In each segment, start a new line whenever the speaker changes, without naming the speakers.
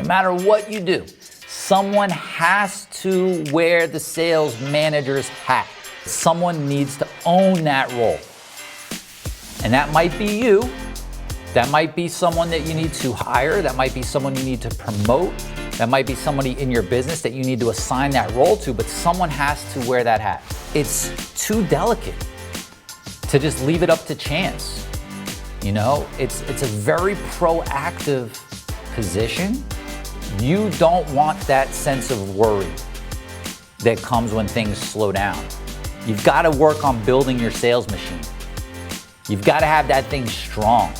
No matter what you do, someone has to wear the sales manager's hat. Someone needs to own that role. And that might be you. That might be someone that you need to hire. That might be someone you need to promote. That might be somebody in your business that you need to assign that role to, but someone has to wear that hat. It's too delicate to just leave it up to chance. You know, it's a very proactive position. You don't want that sense of worry that comes when things slow down. You've got to work on building your sales machine. You've got to have that thing strong.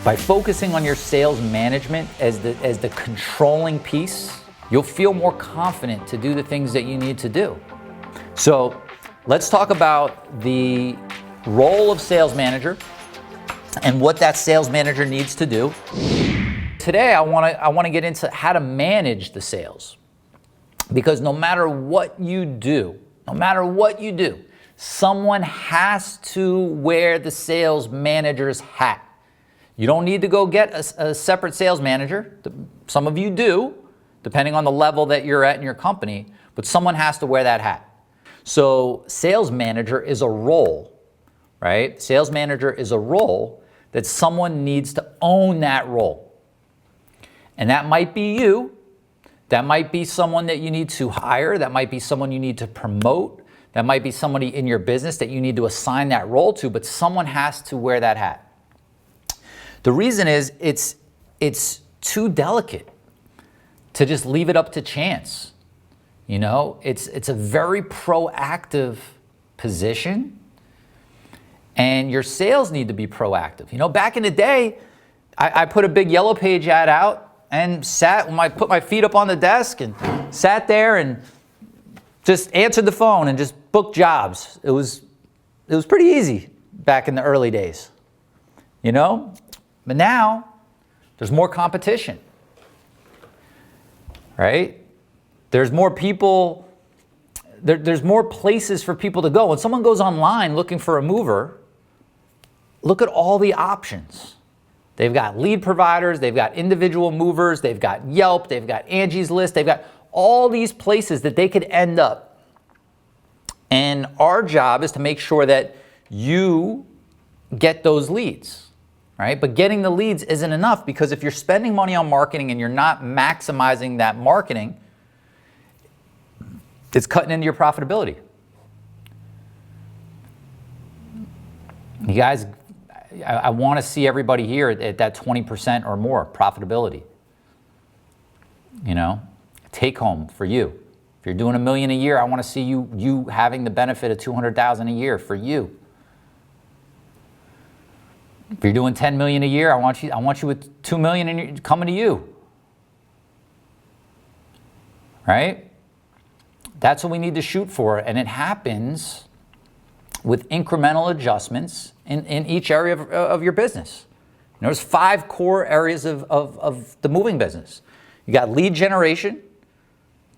By focusing on your sales management as the controlling piece, you'll feel more confident to do the things that you need to do. So let's talk about the role of sales manager and what that sales manager needs to do. Today, I want to get into how to manage the sales, because no matter what you do, someone has to wear the sales manager's hat. You don't need to go get a separate sales manager. Some of you do, depending on the level that you're at in your company, but someone has to wear that hat. So sales manager is a role, right? Sales manager is a role that someone needs to own that role. And that might be you. That might be someone that you need to hire. That might be someone you need to promote. That might be somebody in your business that you need to assign that role to, but someone has to wear that hat. The reason is it's too delicate to just leave it up to chance. You know, it's a very proactive position, and your sales need to be proactive. You know, back in the day, I put a big yellow page ad out and put my feet up on the desk and sat there and just answered the phone and just booked jobs. It was pretty easy back in the early days, you know? But now there's more competition, right? There's more people, there's more places for people to go. When someone goes online looking for a mover, look at all the options. They've got lead providers, they've got individual movers, they've got Yelp, they've got Angie's List, they've got all these places that they could end up. And our job is to make sure that you get those leads, right? But getting the leads isn't enough, because if you're spending money on marketing and you're not maximizing that marketing, it's cutting into your profitability. You guys, I want to see everybody here at that 20% or more profitability. You know, take home for you. If you're doing $1 million a year, I want to see you having the benefit of $200,000 a year for you. If you're doing $10 million a year, I want you with $2 million coming to you. Right? That's what we need to shoot for, and it happens with incremental adjustments in each area of your business. There's 5 core areas of the moving business. You got lead generation,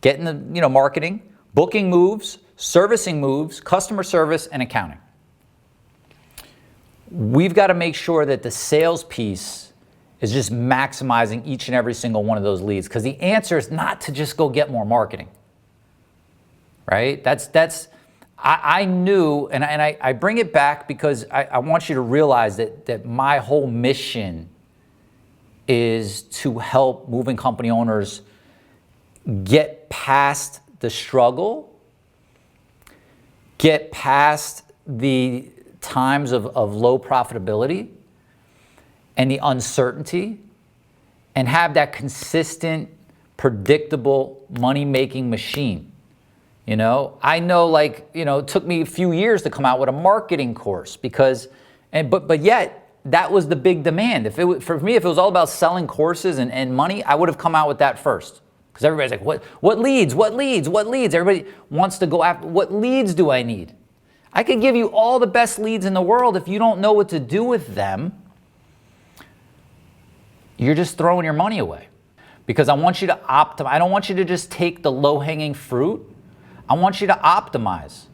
getting the marketing, booking moves, servicing moves, customer service, and accounting. We've got to make sure that the sales piece is just maximizing each and every single one of those leads, because the answer is not to just go get more marketing, right? I knew, and I bring it back because I want you to realize that my whole mission is to help moving company owners get past the struggle, get past the times of low profitability and the uncertainty, and have that consistent, predictable money-making machine. You know, I know, it took me a few years to come out with a marketing course but yet that was the big demand. For me, if it was all about selling courses and money, I would have come out with that first. Because everybody's like, what leads? Everybody wants to go after, what leads do I need? I could give you all the best leads in the world. If you don't know what to do with them, you're just throwing your money away. Because I want you to optimize. I don't want you to just take the low-hanging fruit. I want you to optimize.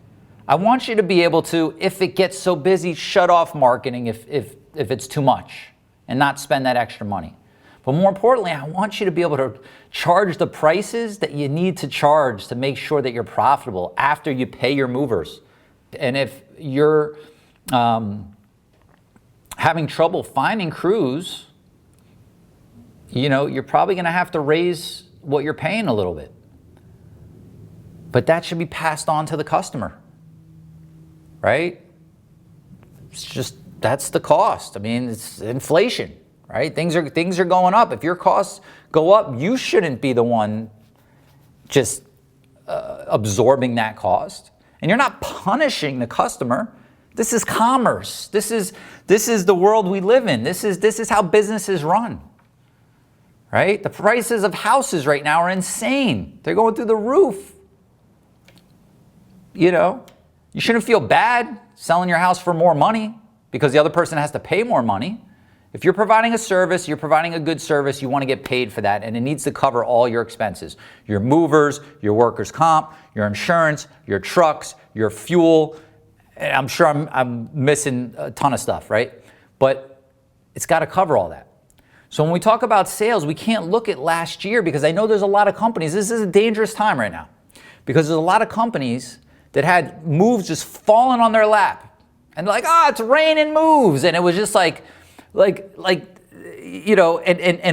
I want you to be able to, if it gets so busy, shut off marketing if it's too much and not spend that extra money. But more importantly, I want you to be able to charge the prices that you need to charge to make sure that you're profitable after you pay your movers. And if you're having trouble finding crews, you're probably going to have to raise what you're paying a little bit. But that should be passed on to the customer, right? That's the cost. I mean, it's inflation, right? Things are going up. If your costs go up, you shouldn't be the one just absorbing that cost. And you're not punishing the customer. This is commerce. This is the world we live in. This is how businesses run, right? The prices of houses right now are insane. They're going through the roof. You shouldn't feel bad selling your house for more money because the other person has to pay more money. If you're providing a service, you're providing a good service, you want to get paid for that, and it needs to cover all your expenses. Your movers, your workers' comp, your insurance, your trucks, your fuel. I'm sure I'm missing a ton of stuff, right? But it's got to cover all that. So when we talk about sales, we can't look at last year because I know there's a lot of companies. This is a dangerous time right now because there's a lot of companies that had moves just falling on their lap. And like, it's raining moves. And it was just and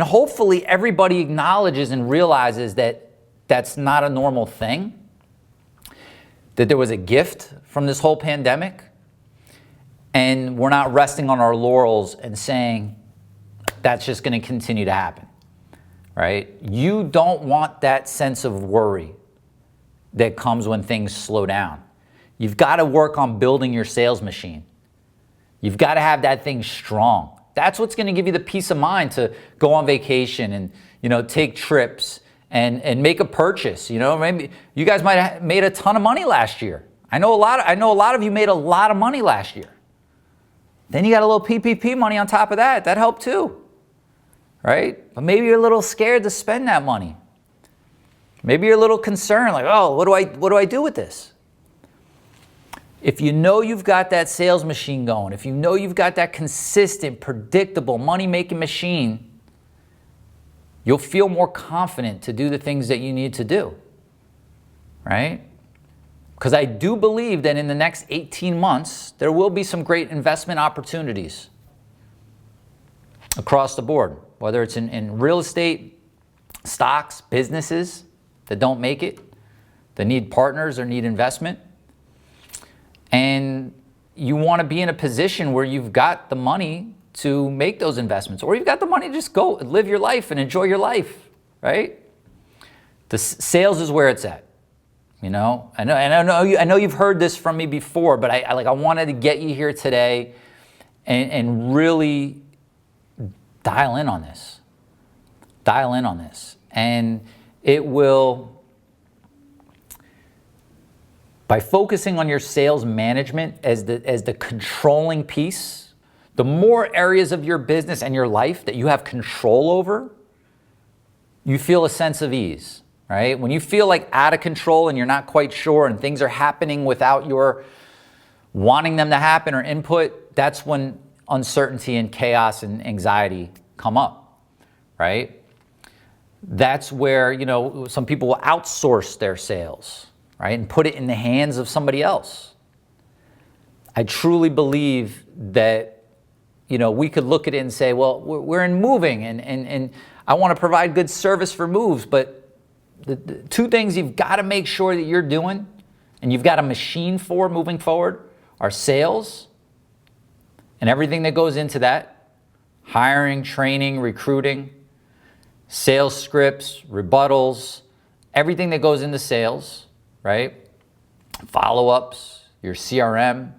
hopefully everybody acknowledges and realizes that that's not a normal thing, that there was a gift from this whole pandemic. And we're not resting on our laurels and saying that's just going to continue to happen, right? You don't want that sense of worry that comes when things slow down. You've got to work on building your sales machine. You've got to have that thing strong. That's what's going to give you the peace of mind to go on vacation and take trips and make a purchase. Maybe you guys might have made a ton of money last year. I know a lot of you made a lot of money last year. Then you got a little PPP money on top of that. That helped too, right? But maybe you're a little scared to spend that money. Maybe you're a little concerned, like, what do I do with this? If you know you've got that sales machine going, if you know you've got that consistent, predictable, money-making machine, you'll feel more confident to do the things that you need to do, right? Because I do believe that in the next 18 months, there will be some great investment opportunities across the board, whether it's in real estate, stocks, businesses that don't make it, that need partners or need investment. And you want to be in a position where you've got the money to make those investments, or you've got the money to just go live your life and enjoy your life, right? The sales is where it's at. I know you've heard this from me before, but I wanted to get you here today and really dial in on this. And it will, by focusing on your sales management as the controlling piece, the more areas of your business and your life that you have control over, you feel a sense of ease, right? When you feel like out of control and you're not quite sure and things are happening without your wanting them to happen or input, that's when uncertainty and chaos and anxiety come up, right? That's where, some people will outsource their sales, right? And put it in the hands of somebody else. I truly believe that, we could look at it and say, well, we're in moving and I want to provide good service for moves, but the two things you've got to make sure that you're doing and you've got a machine for moving forward are sales and everything that goes into that, hiring, training, recruiting, sales scripts, rebuttals, everything that goes into sales, right? Follow-ups, your CRM.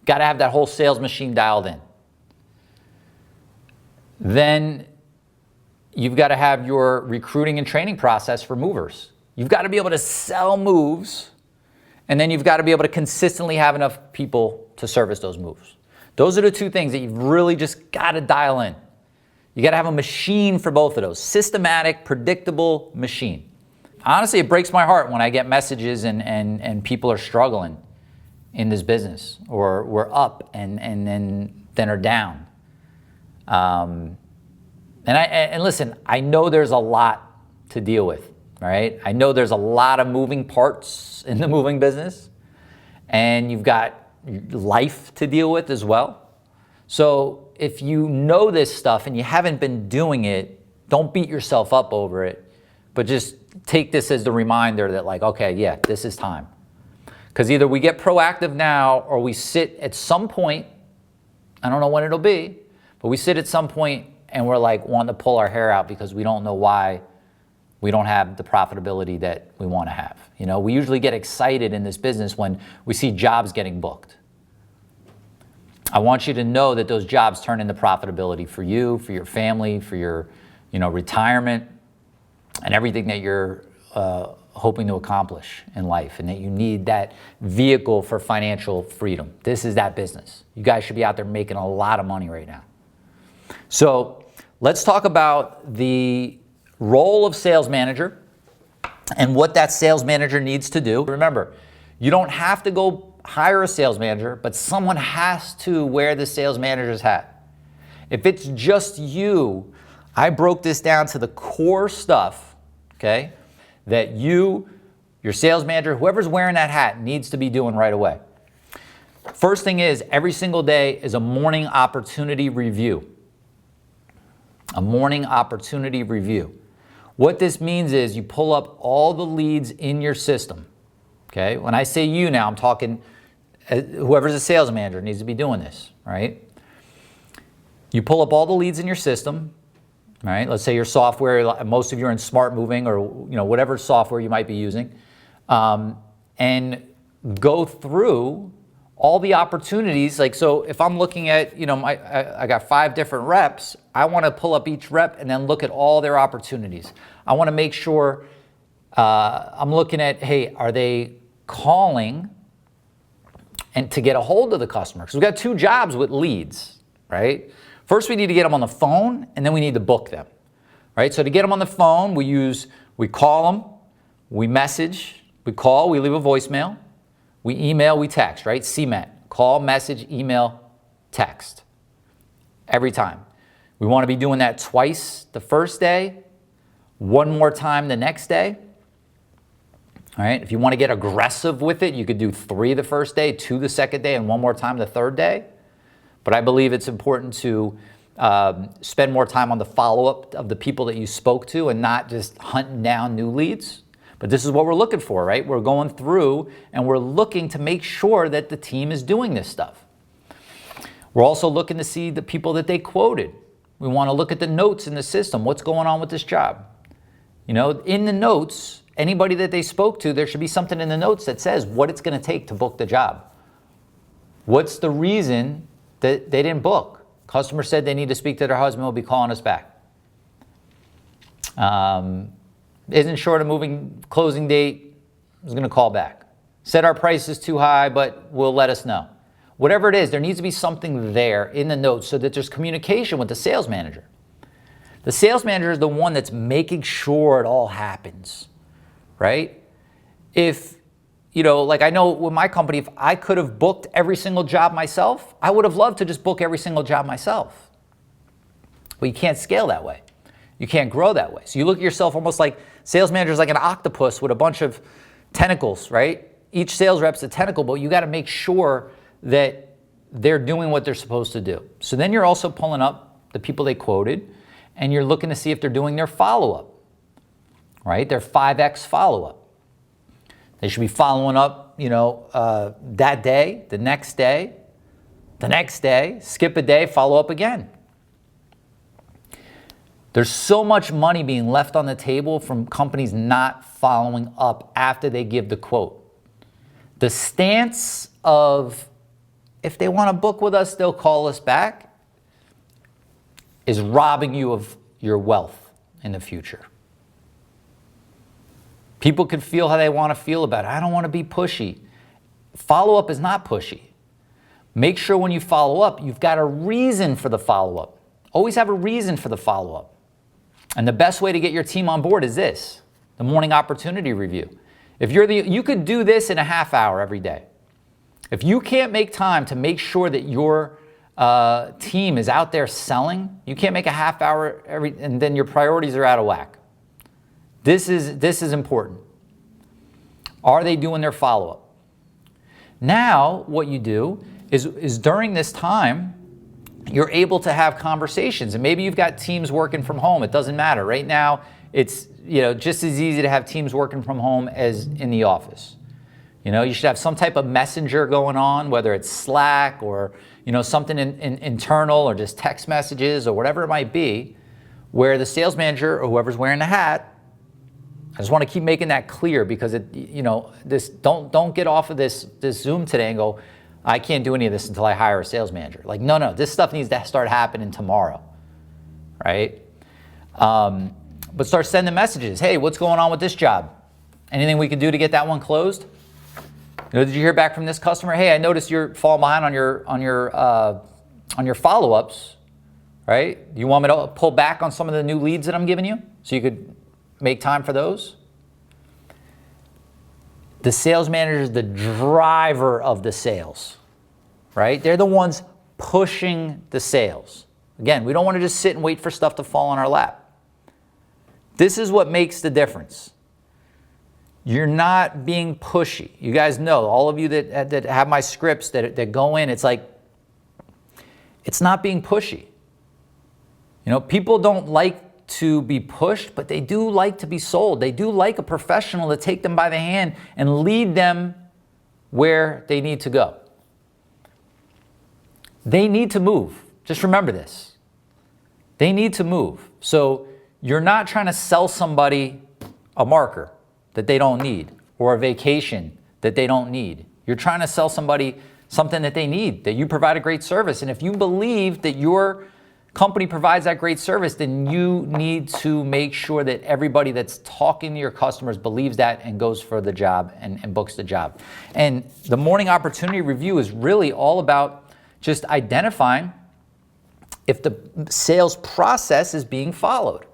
Got to have that whole sales machine dialed in. Then you've got to have your recruiting and training process for movers. You've got to be able to sell moves, and then you've got to be able to consistently have enough people to service those moves. Those are the two things that you've really just got to dial in. You got to have a machine for both of those. Systematic, predictable machine. Honestly, it breaks my heart when I get messages and people are struggling in this business, or we're up and then are down. And listen, I know there's a lot to deal with, right? I know there's a lot of moving parts in the moving business, and you've got life to deal with as well. So if you know this stuff and you haven't been doing it, don't beat yourself up over it, but just take this as the reminder that like, okay, yeah, this is time. Because either we get proactive now or we sit at some point, I don't know when it'll be, but we sit at some point and we're like wanting to pull our hair out because we don't know why we don't have the profitability that we want to have. You know, we usually get excited in this business when we see jobs getting booked. I want you to know that those jobs turn into profitability for you, for your family, for your, retirement, and everything that you're hoping to accomplish in life, and that you need that vehicle for financial freedom. This is that business. You guys should be out there making a lot of money right now. So let's talk about the role of sales manager and what that sales manager needs to do. Remember, you don't have to go hire a sales manager, but someone has to wear the sales manager's hat. If it's just you, I broke this down to the core stuff, okay, that your sales manager, whoever's wearing that hat, needs to be doing right away. First thing is, every single day is a morning opportunity review. A morning opportunity review. What this means is you pull up all the leads in your system. Okay, when I say you now, I'm talking whoever's a sales manager needs to be doing this, right? You pull up all the leads in your system, right? Let's say your software, most of you are in Smart Moving or whatever software you might be using, and go through all the opportunities. Like, so if I'm looking at, I got 5 different reps, I want to pull up each rep and then look at all their opportunities. I want to make sure I'm looking at, hey, are they calling and to get a hold of the customer? Because we've got 2 jobs with leads, right? First, we need to get them on the phone, and then we need to book them, right? So to get them on the phone, we call them, we message, we call, we leave a voicemail, we email, we text, right? CMET, call, message, email, text, every time. We want to be doing that twice the first day, 1 more time the next day. All right, if you want to get aggressive with it, you could do 3 the first day, 2 the second day, and 1 more time the third day. But I believe it's important to spend more time on the follow-up of the people that you spoke to and not just hunting down new leads. But this is what we're looking for, right? We're going through and we're looking to make sure that the team is doing this stuff. We're also looking to see the people that they quoted. We want to look at the notes in the system. What's going on with this job? In the notes, anybody that they spoke to, there should be something in the notes that says what it's going to take to book the job. What's the reason that they didn't book? Customer said they need to speak to their husband, will be calling us back. Isn't sure of moving closing date, is going to call back. Said our price is too high, but will let us know. Whatever it is, there needs to be something there in the notes so that there's communication with the sales manager. The sales manager is the one that's making sure it all happens, right? If, like I know with my company, if I could have booked every single job myself, I would have loved to just book every single job myself. But you can't scale that way. You can't grow that way. So you look at yourself almost like sales manager is like an octopus with a bunch of tentacles, right? Each sales rep's a tentacle, but you got to make sure that they're doing what they're supposed to do. So then you're also pulling up the people they quoted, and you're looking to see if they're doing their follow-up, right? Their 5X follow-up. They should be following up, that day, the next day, skip a day, follow up again. There's so much money being left on the table from companies not following up after they give the quote. The stance of, if they want to book with us, they'll call us back, is robbing you of your wealth in the future. People can feel how they want to feel about it. I don't want to be pushy. Follow-up is not pushy. Make sure when you follow up, you've got a reason for the follow-up. Always have a reason for the follow-up. And the best way to get your team on board is this, the morning opportunity review. If you could do this in a half hour every day. If you can't make time to make sure that your team is out there selling, you can't make a half hour and then your priorities are out of whack. This is important. Are they doing their follow-up? Now, what you do is during this time, you're able to have conversations, and maybe you've got teams working from home. It doesn't matter. Right now, it's just as easy to have teams working from home as in the office. You should have some type of messenger going on, whether it's Slack or something internal or just text messages or whatever it might be, where the sales manager or whoever's wearing the hat, I just want to keep making that clear because don't get off of this Zoom today and go, I can't do any of this until I hire a sales manager. Like, no, this stuff needs to start happening tomorrow, right? But start sending messages. Hey, what's going on with this job? Anything we can do to get that one closed? Did you hear back from this customer? Hey, I noticed you're falling behind on your follow-ups, right? You want me to pull back on some of the new leads that I'm giving you so you could make time for those? The sales manager is the driver of the sales, right? They're the ones pushing the sales. Again, we don't want to just sit and wait for stuff to fall on our lap. This is what makes the difference. You're not being pushy. You guys know, all of you that have my scripts that go in, it's like, it's not being pushy. People don't like to be pushed, but they do like to be sold. They do like a professional to take them by the hand and lead them where they need to go. They need to move. Just remember this. They need to move. So you're not trying to sell somebody a marker that they don't need or a vacation that they don't need. You're trying to sell somebody something that they need, that you provide a great service. And if you believe that your company provides that great service, then you need to make sure that everybody that's talking to your customers believes that and goes for the job and books the job. And the morning opportunity review is really all about just identifying if the sales process is being followed,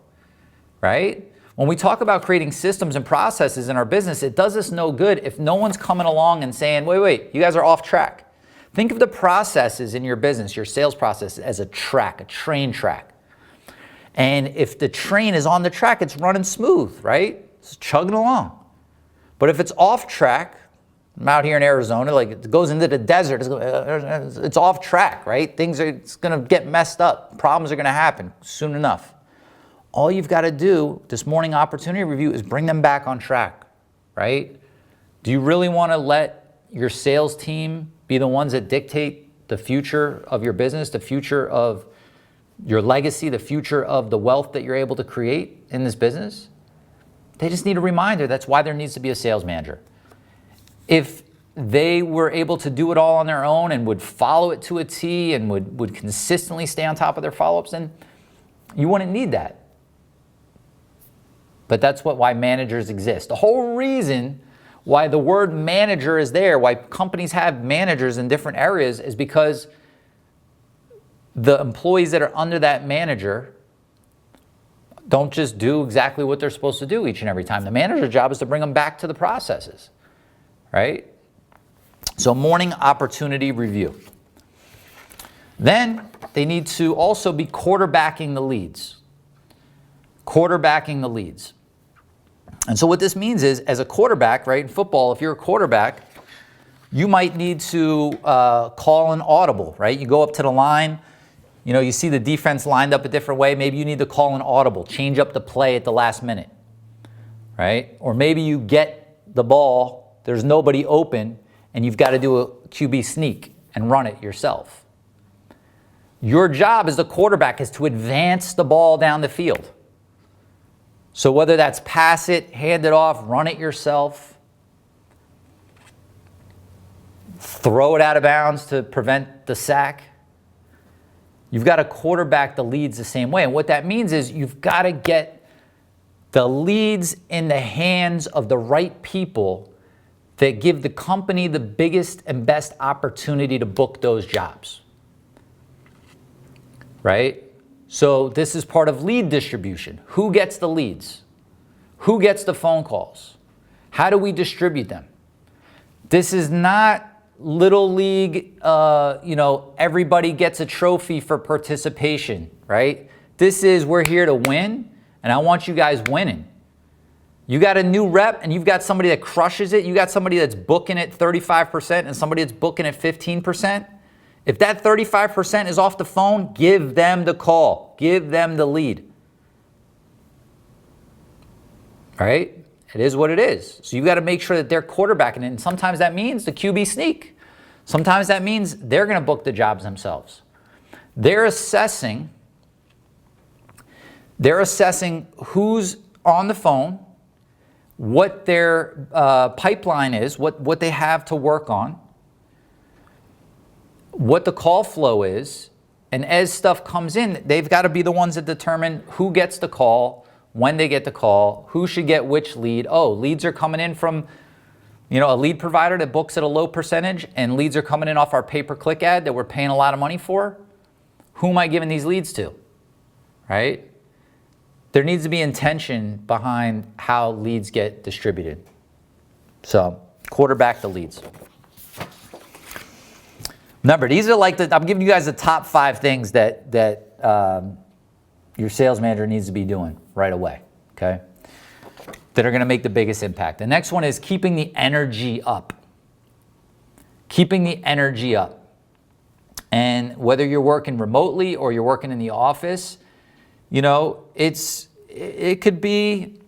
right? When we talk about creating systems and processes in our business, it does us no good if no one's coming along and saying, wait, you guys are off track. Think of the processes in your business, your sales process, as a track, a train track. And if the train is on the track, it's running smooth, right? It's chugging along. But if it's off track, I'm out here in Arizona, like it goes into the desert, it's off track, right? It's going to get messed up. Problems are going to happen soon enough. All you've got to do, this morning opportunity review, is bring them back on track, right? Do you really want to let your sales team be the ones that dictate the future of your business, the future of your legacy, the future of the wealth that you're able to create in this business? They just need a reminder. That's why there needs to be a sales manager. If they were able to do it all on their own and would follow it to a T and would consistently stay on top of their follow-ups, then you wouldn't need that. But that's why managers exist. The whole reason why the word manager is there, why companies have managers in different areas, is because the employees that are under that manager don't just do exactly what they're supposed to do each and every time. The manager's job is to bring them back to the processes, right? So morning opportunity review. Then they need to also be quarterbacking the leads. Quarterbacking the leads. And so what this means is, as a quarterback, right, in football, if you're a quarterback, you might need to call an audible, right? You go up to the line, you see the defense lined up a different way. Maybe you need to call an audible, change up the play at the last minute, right? Or maybe you get the ball, there's nobody open, and you've got to do a QB sneak and run it yourself. Your job as the quarterback is to advance the ball down the field. So whether that's pass it, hand it off, run it yourself, throw it out of bounds to prevent the sack, you've got to quarterback the leads the same way. And what that means is you've got to get the leads in the hands of the right people that give the company the biggest and best opportunity to book those jobs, right? So this is part of lead distribution. Who gets the leads? Who gets the phone calls? How do we distribute them? This is not little league, everybody gets a trophy for participation, right? This is, we're here to win, and I want you guys winning. You got a new rep and you've got somebody that crushes it. You got somebody that's booking at 35% and somebody that's booking at 15%. If that 35% is off the phone, give them the call. Give them the lead. All right? It is what it is. So you got to make sure that they're quarterbacking it. And sometimes that means the QB sneak. Sometimes that means they're going to book the jobs themselves. They're assessing who's on the phone, what their pipeline is, what they have to work on, what the call flow is, and as stuff comes in, they've got to be the ones that determine who gets the call, when they get the call, who should get which lead. Oh, leads are coming in from a lead provider that books at a low percentage, and leads are coming in off our pay-per-click ad that we're paying a lot of money for. Who am I giving these leads to, right? There needs to be intention behind how leads get distributed. So, quarterback the leads. Remember, these are I'm giving you guys the top 5 things that your sales manager needs to be doing right away, okay? That are going to make the biggest impact. The next one is keeping the energy up. Keeping the energy up. And whether you're working remotely or you're working in the office, it could be,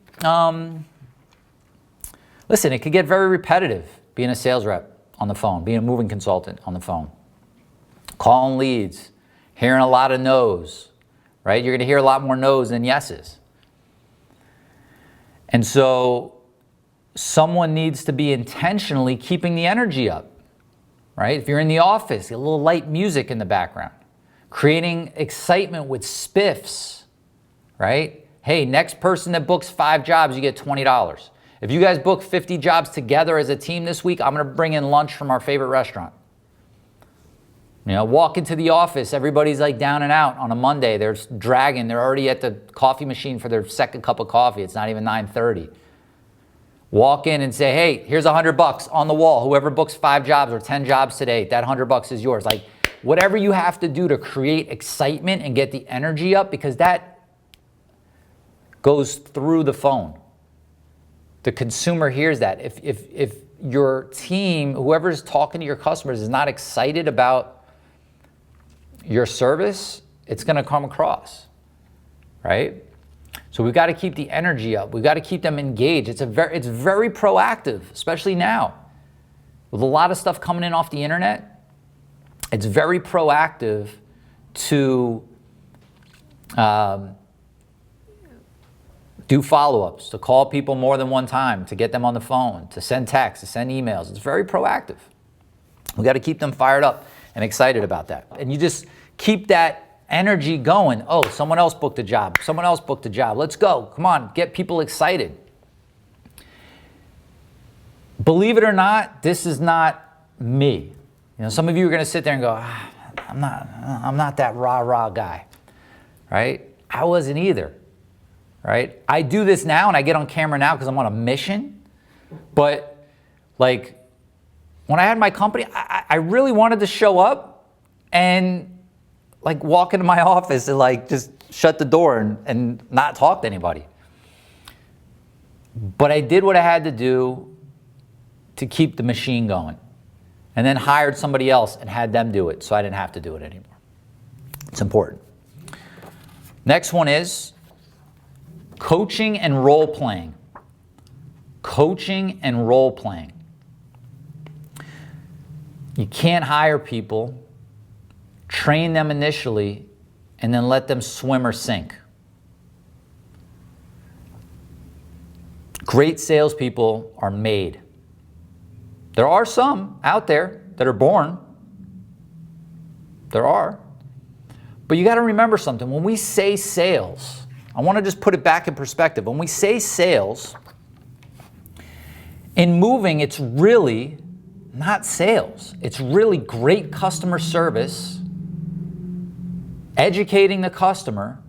listen, it could get very repetitive being a sales rep on the phone, being a moving consultant on the phone, calling leads, hearing a lot of no's, right? You're going to hear a lot more no's than yeses. And so someone needs to be intentionally keeping the energy up, right? If you're in the office, get a little light music in the background, creating excitement with spiffs, right? Hey, next person that books 5 jobs, you get $20. If you guys book 50 jobs together as a team this week, I'm going to bring in lunch from our favorite restaurant. Walk into the office, everybody's like down and out on a Monday. They're dragging. They're already at the coffee machine for their second cup of coffee. It's not even 9:30. Walk in and say, hey, here's $100 on the wall. Whoever books 5 jobs or 10 jobs today, that $100 is yours. Like, whatever you have to do to create excitement and get the energy up, because that goes through the phone. The consumer hears that. If your team, whoever's talking to your customers, is not excited about your service, it's going to come across, right? So we've got to keep the energy up. We've got to keep them engaged. It's very proactive, especially now. With a lot of stuff coming in off the internet, it's very proactive to do follow-ups, to call people more than one time, to get them on the phone, to send texts, to send emails. It's very proactive. We got to keep them fired up and excited about that. And you just keep that energy going. Oh, someone else booked a job. Someone else booked a job. Let's go. Come on, get people excited. Believe it or not, this is not me. Some of you are going to sit there and go, I'm not that rah-rah guy, right? I wasn't either, right? I do this now and I get on camera now because I'm on a mission. But like when I had my company, I really wanted to show up and like walk into my office and like just shut the door and not talk to anybody. But I did what I had to do to keep the machine going, and then hired somebody else and had them do it so I didn't have to do it anymore. It's important. Next one is coaching and role playing. Coaching and role playing. You can't hire people, train them initially, and then let them swim or sink. Great salespeople are made. There are some out there that are born. There are. But you got to remember something. When we say sales, I want to just put it back in perspective. When we say sales, in moving, it's really not sales. It's really great customer service, educating the customer,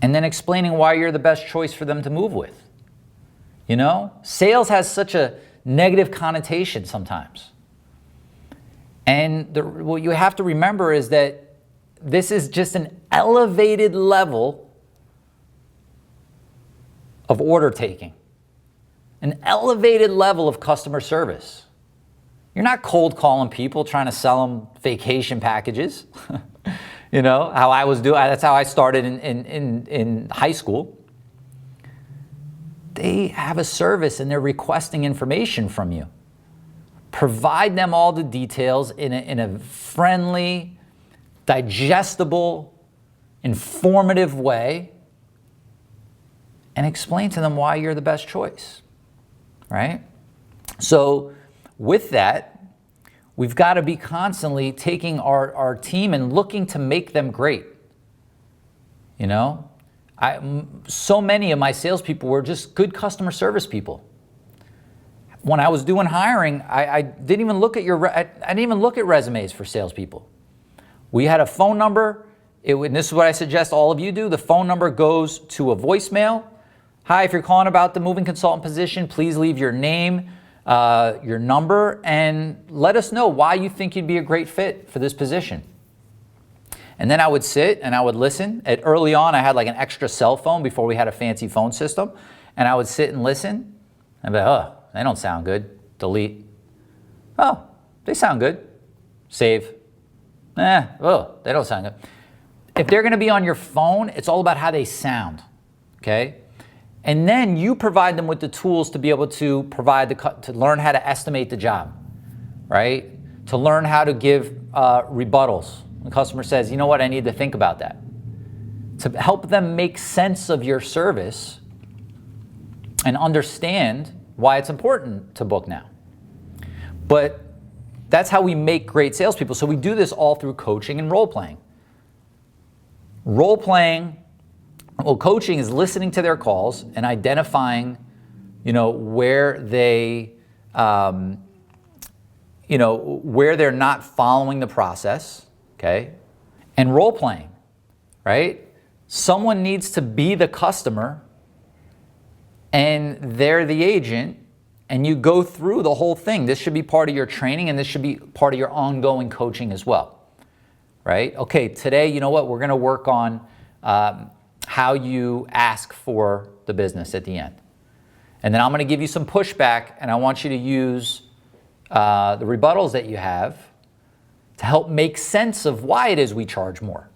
and then explaining why you're the best choice for them to move with. Sales has such a negative connotation sometimes. And what you have to remember is that this is just an elevated level of order taking, an elevated level of customer service. You're not cold calling people trying to sell them vacation packages. You know, how I was doing, that's how I started in high school. They have a service and they're requesting information from you. Provide them all the details in a friendly, digestible, informative way, and explain to them why you're the best choice, right? So with that, we've got to be constantly taking our team and looking to make them great. You know, so many of my salespeople were just good customer service people. When I was doing hiring, I didn't even look at I didn't even look at resumes for salespeople. We had a phone number. And this is what I suggest all of you do. The phone number goes to a voicemail. Hi, if you're calling about the moving consultant position, please leave your name, your number, and let us know why you think you'd be a great fit for this position. And then I would sit and I would listen. Early on, I had like an extra cell phone before we had a fancy phone system. And I would sit and listen. I'd be like, oh, they don't sound good. Delete. Oh, they sound good. Save. Oh, they don't sound good. If they're going to be on your phone, it's all about how they sound, okay? And then you provide them with the tools to be able to to learn how to estimate the job, right? To learn how to give rebuttals. The customer says, you know what, I need to think about that. To help them make sense of your service and understand why it's important to book now. But that's how we make great salespeople. So we do this all through coaching and role-playing. Role-playing, well, coaching is listening to their calls and identifying, where they, where they're not following the process, okay? And role-playing, right? Someone needs to be the customer and they're the agent, and you go through the whole thing. This should be part of your training, and this should be part of your ongoing coaching as well, right? Okay, today, you know what? We're gonna work on how you ask for the business at the end. And then I'm gonna give you some pushback, and I want you to use the rebuttals that you have to help make sense of why it is we charge more,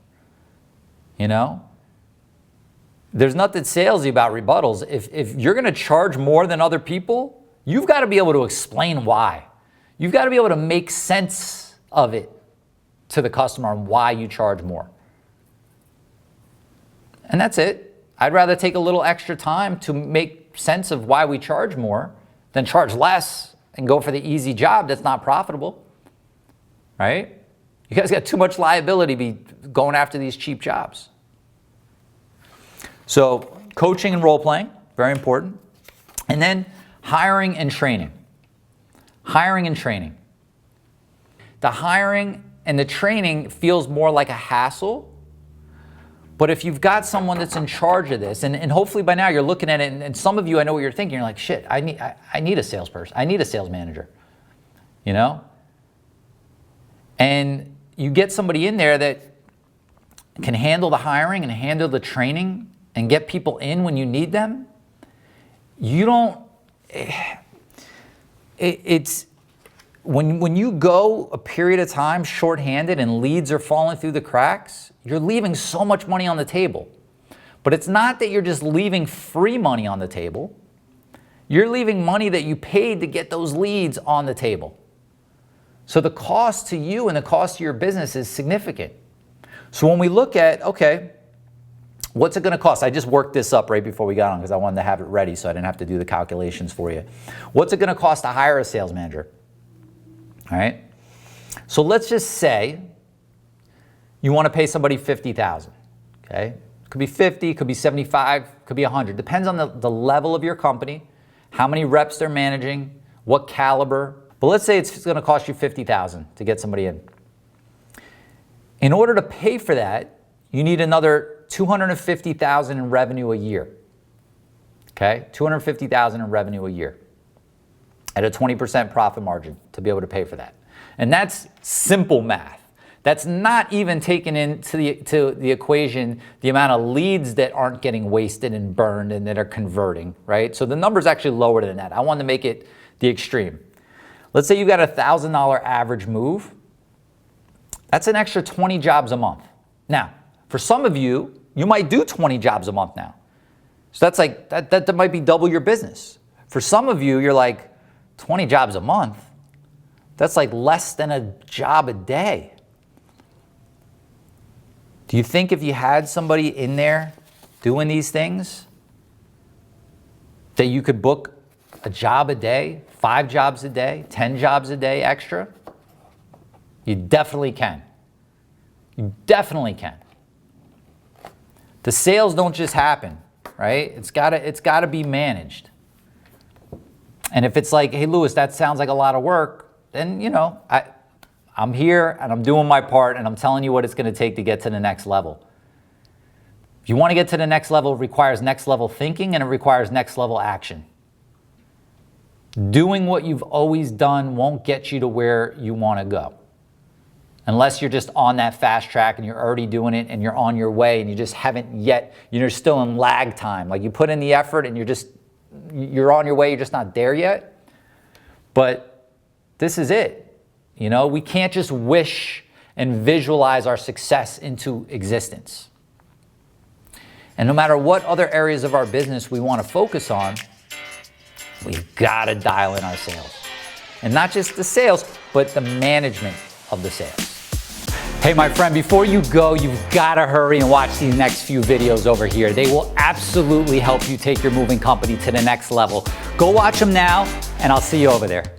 There's nothing salesy about rebuttals. If you're going to charge more than other people, you've got to be able to explain why. You've got to be able to make sense of it to the customer on why you charge more. And that's it. I'd rather take a little extra time to make sense of why we charge more than charge less and go for the easy job that's not profitable, right? You guys got too much liability to be going after these cheap jobs. So coaching and role-playing, very important. And then hiring and training. Hiring and training. The hiring and the training feels more like a hassle, but if you've got someone that's in charge of this, and hopefully by now you're looking at it, and some of you, I know what you're thinking, you're like, shit, I need a salesperson. I need a sales manager, And you get somebody in there that can handle the hiring and handle the training and get people in when you need them. When you go a period of time shorthanded and leads are falling through the cracks, you're leaving so much money on the table. But it's not that you're just leaving free money on the table. You're leaving money that you paid to get those leads on the table. So the cost to you and the cost to your business is significant. So when we look at, okay, what's it going to cost? I just worked this up right before we got on because I wanted to have it ready so I didn't have to do the calculations for you. What's it going to cost to hire a sales manager? All right. So let's just say you want to pay somebody $50,000. Okay. Could be 50, could be 75, could be 100. Depends on the level of your company, how many reps they're managing, what caliber. But let's say it's going to cost you $50,000 to get somebody in. In order to pay for that, you need another $250,000 in revenue a year. Okay, $250,000 in revenue a year. at a 20% profit margin to be able to pay for that. And that's simple math. That's not even taking into the equation the amount of leads that aren't getting wasted and burned and that are converting, right? So the number's actually lower than that. I wanted to make it the extreme. Let's say you got a $1,000 average move. That's an extra 20 jobs a month. Now, for some of you, you might do 20 jobs a month now. So that's like, that might be double your business. For some of you, you're like, 20 jobs a month? That's like less than a job a day. Do you think if you had somebody in there doing these things, that you could book a job a day, 5 jobs a day, 10 jobs a day extra? You definitely can. You definitely can. The sales don't just happen, right? It's gotta be managed. And if it's like, hey, Louis, that sounds like a lot of work, then, you know, I'm here and I'm doing my part and I'm telling you what it's gonna take to get to the next level. If you wanna get to the next level, it requires next level thinking and it requires next level action. Doing what you've always done won't get you to where you wanna go. Unless you're just on that fast track and you're already doing it and you're on your way and you just haven't yet, you're still in lag time. Like you put in the effort and you're on your way, you're just not there yet. But this is it. You know, we can't just wish and visualize our success into existence. And no matter what other areas of our business we want to focus on, we've got to dial in our sales. And not just the sales, but the management of the sales. Hey, my friend, before you go, you've got to hurry and watch these next few videos over here. They will absolutely help you take your moving company to the next level. Go watch them now, and I'll see you over there.